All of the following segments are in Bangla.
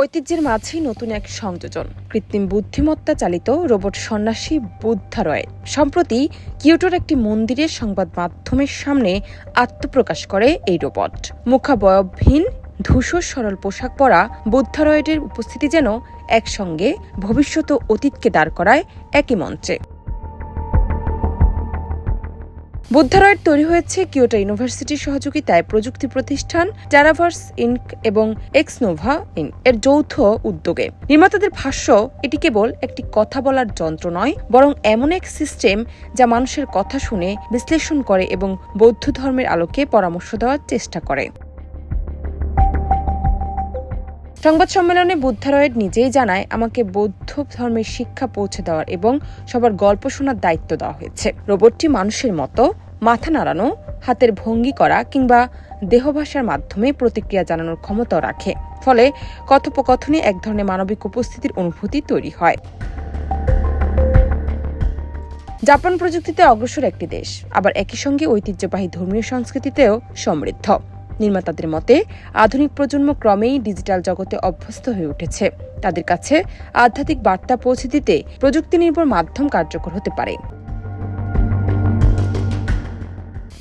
ঐতিহ্যের মাঝেই নতুন এক সংযোজন, কৃত্রিম বুদ্ধিমত্তা চালিত রোবট সন্ন্যাসী বুদ্ধারয়েড। সম্প্রতি কিয়োটোর একটি মন্দিরের সংবাদ মাধ্যমের সামনে আত্মপ্রকাশ করে এই রোবট। মুখাবয়বহীন ধূসর সরল পোশাক পরা বুদ্ধারয়েডের উপস্থিতি যেন একসঙ্গে ভবিষ্যৎ ও অতীতকে দাঁড় করায় একই মঞ্চে। বুদ্ধারয়েড তৈরি হয়েছে কিয়োটো ইউনিভার্সিটির সহযোগিতায় প্রযুক্তি প্রতিষ্ঠান টেরাভার্স ইনক এবং এক্সনোভা ইনক এর যৌথ উদ্যোগে। নির্মাতাদের ভাষ্য, এটি কেবল একটি কথা বলার যন্ত্র নয়, বরং এমন এক সিস্টেম যা মানুষের কথা শুনে বিশ্লেষণ করে এবং বৌদ্ধ ধর্মের আলোকে পরামর্শ দেওয়ার চেষ্টা করে। সংবাদ সম্মেলনে বুদ্ধারয়েড নিজেই জানায়, আমাকে বৌদ্ধ ধর্মের শিক্ষা পৌঁছে দেওয়ার এবং সবার গল্প শোনার দায়িত্ব দেওয়া হয়েছে। রোবটটি মানুষের মতো মাথা নাড়ানো, হাতের ভঙ্গি করা কিংবা দেহভাষার মাধ্যমে প্রতিক্রিয়া জানানোর ক্ষমতাও রাখে। ফলে কথোপকথনে এক ধরনের মানবিক উপস্থিতির অনুভূতি তৈরি হয়। জাপান প্রযুক্তিতে অগ্রসর একটি দেশ, আবার একই সঙ্গে ঐতিহ্যবাহী ধর্মীয় সংস্কৃতিতেও সমৃদ্ধ। নির্মাতাদের মতে, আধুনিক প্রজন্ম ক্রমেই ডিজিটাল জগতে অভ্যস্ত হয়ে উঠেছে। তাদের কাছে আধ্যাত্মিক বার্তা পৌঁছে দিতে প্রযুক্তি নির্ভর মাধ্যম কার্যকর হতে পারে।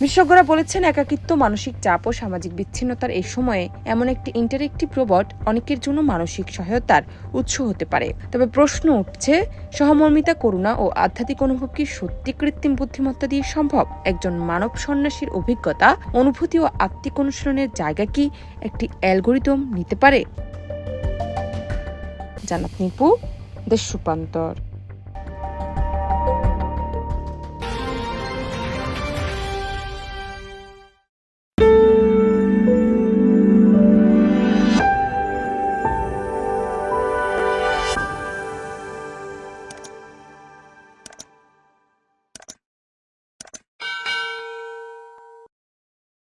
বিশেষজ্ঞরা বলেছেন, একাকিত্ব, মানসিক চাপ ও সামাজিক বিচ্ছিন্নতার এই সময়ে এমন একটি ইন্টারেক্টিভ রোবট অনেকের জন্য মানসিক সহায়তার উৎস হতে পারে। তবে প্রশ্ন উঠছে, সহমর্মিতা, করুণা ও আধ্যাত্মিক অনুভব কি সত্যি কৃত্রিম বুদ্ধিমত্তা দিয়ে সম্ভব? একজন মানব সন্ন্যাসীর অভিজ্ঞতা, অনুভূতি ও আত্মিক অনুশীলনের জায়গা কি একটি অ্যালগোরিদম নিতে পারে? জান্নাত নিপু, দেশ রূপান্তর।